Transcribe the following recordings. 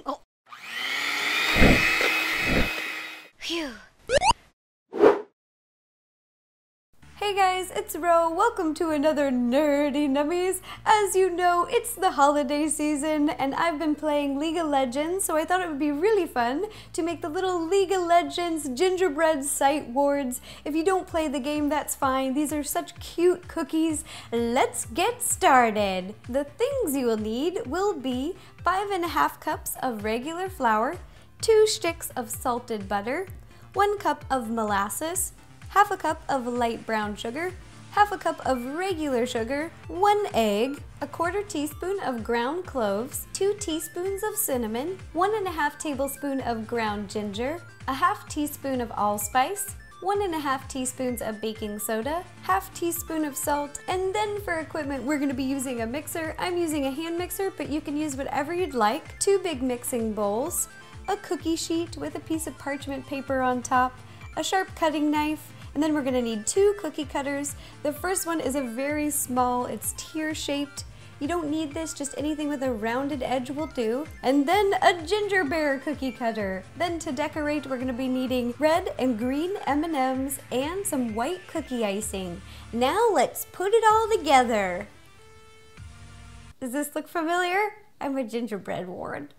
Oh. Phew. Hey guys, it's Ro. Welcome to another Nerdy Nummies. As you know, it's the holiday season and I've been playing League of Legends, so I thought it would be really fun to make the little League of Legends gingerbread sight wards. If you don't play the game, that's fine. These are such cute cookies. Let's get started. The things you will need will be 5½ cups of regular flour, 2 sticks of salted butter, 1 cup of molasses, ½ a cup of light brown sugar, ½ a cup of regular sugar, 1 egg, 1/4 teaspoon of ground cloves, 2 teaspoons of cinnamon, 1½ tablespoon of ground ginger, a ½ teaspoon of allspice, 1½ teaspoons of baking soda, ½ teaspoon of salt, and then for equipment we're going to be using a mixer. I'm using a hand mixer, but you can use whatever you'd like. 2 big mixing bowls, a cookie sheet with a piece of parchment paper on top, a sharp cutting knife, and then we're going to need 2 cookie cutters. The first one is a very small, it's tear-shaped. You don't need this, just anything with a rounded edge will do. And then a ginger bear cookie cutter. Then to decorate, we're going to be needing red and green M&Ms and some white cookie icing. Now let's put it all together. Does this look familiar? I'm a gingerbread ward.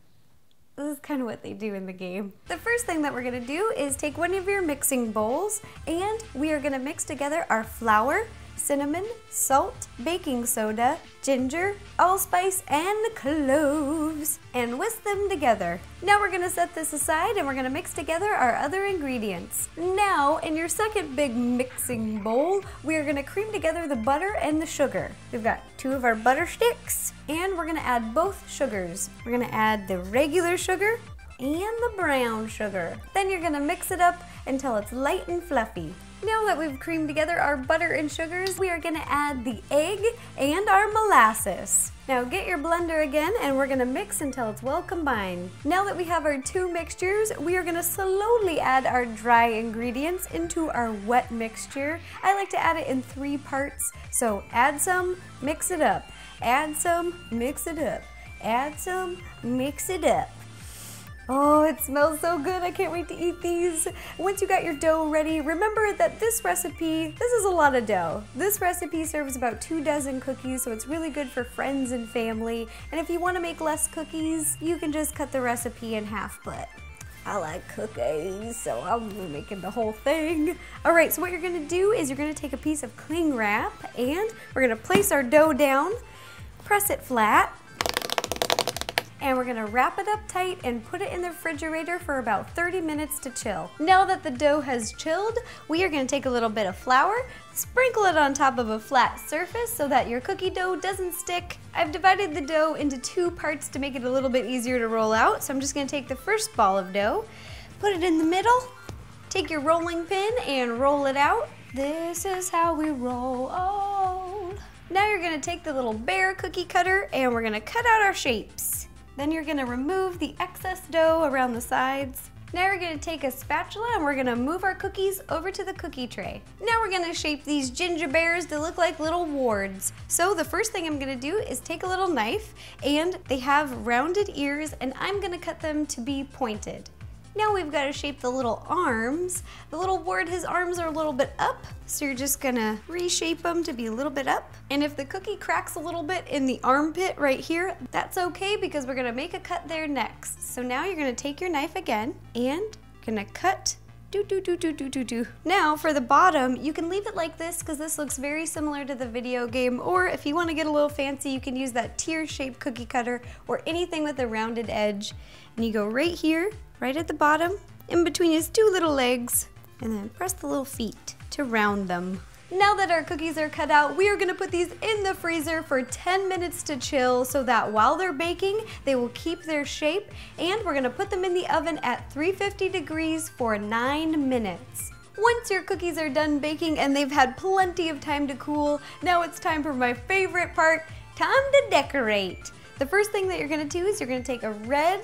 This is kind of what they do in the game. The first thing that we're gonna do is take one of your mixing bowls and we are gonna mix together our flour, cinnamon, salt, baking soda, ginger, allspice, and cloves, and whisk them together. Now we're gonna set this aside and we're gonna mix together our other ingredients. Now, in your second big mixing bowl, we are gonna cream together the butter and the sugar. We've got 2 of our butter sticks, and we're gonna add both sugars. We're gonna add the regular sugar and the brown sugar. Then you're gonna mix it up until it's light and fluffy. Now that we've creamed together our butter and sugars, we are gonna add the egg and our molasses. Now get your blender again and we're gonna mix until it's well combined. Now that we have our 2 mixtures, we are gonna slowly add our dry ingredients into our wet mixture. I like to add it in 3 parts, so add some, mix it up. Add some, mix it up. Add some, mix it up. Oh, it smells so good. I can't wait to eat these. Once you got your dough ready, remember that this is a lot of dough. This recipe serves about 2 dozen cookies, so it's really good for friends and family. And if you want to make less cookies, you can just cut the recipe in half, but I like cookies, so I'm making the whole thing. All right, so what you're gonna do is you're gonna take a piece of cling wrap and we're gonna place our dough down, press it flat, and we're gonna wrap it up tight and put it in the refrigerator for about 30 minutes to chill. Now that the dough has chilled, we are gonna take a little bit of flour, sprinkle it on top of a flat surface so that your cookie dough doesn't stick. I've divided the dough into 2 parts to make it a little bit easier to roll out. So I'm just gonna take the first ball of dough, put it in the middle, take your rolling pin and roll it out. This is how we roll. Now you're gonna take the little bear cookie cutter and we're gonna cut out our shapes. Then you're gonna remove the excess dough around the sides. Now we're gonna take a spatula and we're gonna move our cookies over to the cookie tray. Now we're gonna shape these ginger bears to look like little wards. So the first thing I'm gonna do is take a little knife, and they have rounded ears, and I'm gonna cut them to be pointed. Now we've got to shape the little arms. The little ward, his arms are a little bit up, so you're just gonna reshape them to be a little bit up. And if the cookie cracks a little bit in the armpit right here, that's okay because we're gonna make a cut there next. So now you're gonna take your knife again and gonna cut. Now for the bottom, you can leave it like this because this looks very similar to the video game, or if you want to get a little fancy, you can use that tear-shaped cookie cutter or anything with a rounded edge. And you go right here, right at the bottom, in between his 2 little legs, and then press the little feet to round them. Now that our cookies are cut out, we are gonna put these in the freezer for 10 minutes to chill so that while they're baking, they will keep their shape, and we're gonna put them in the oven at 350 degrees for 9 minutes. Once your cookies are done baking and they've had plenty of time to cool, now it's time for my favorite part, time to decorate. The first thing that you're gonna do is you're gonna take a red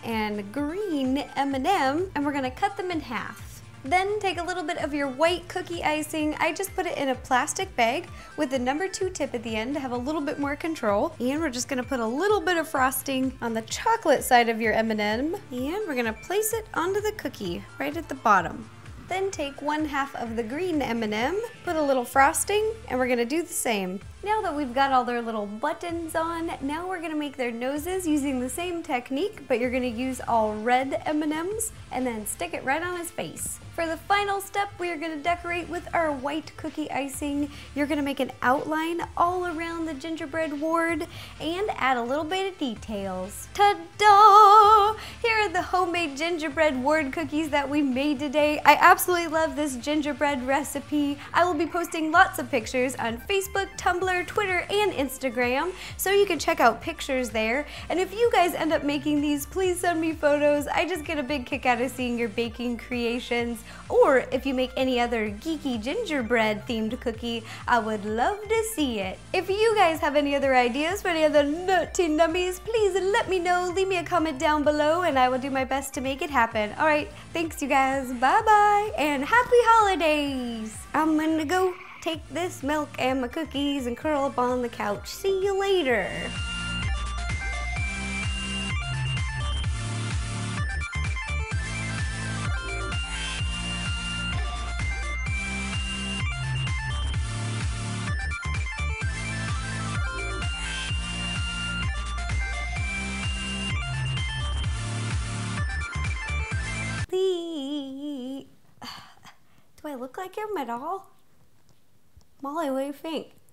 and green M&M and we're gonna cut them in half. Then take a little bit of your white cookie icing. I just put it in a plastic bag with the number 2 tip at the end to have a little bit more control. And we're just gonna put a little bit of frosting on the chocolate side of your M&M. And we're gonna place it onto the cookie right at the bottom. Then take 1/2 of the green M&M, put a little frosting, and we're gonna do the same. Now that we've got all their little buttons on, now we're gonna make their noses using the same technique, but you're gonna use all red M&Ms and then stick it right on his face. For the final step, we are gonna decorate with our white cookie icing. You're gonna make an outline all around the gingerbread ward and add a little bit of details. Ta-da! Here are the homemade gingerbread ward cookies that we made today. I absolutely love this gingerbread recipe. I will be posting lots of pictures on Facebook, Tumblr, Twitter, and Instagram, so you can check out pictures there. And if you guys end up making these, please send me photos. I just get a big kick out of seeing your baking creations. Or if you make any other geeky gingerbread themed cookie, I would love to see it. If you guys have any other ideas for any other nutty nummies, please let me know. Leave me a comment down below and I will do my best to make it happen. All right, thanks you guys. Bye-bye and happy holidays. I'm gonna go take this milk and my cookies and curl up on the couch. See you later. Do I look like him at all? Molly, what do you think?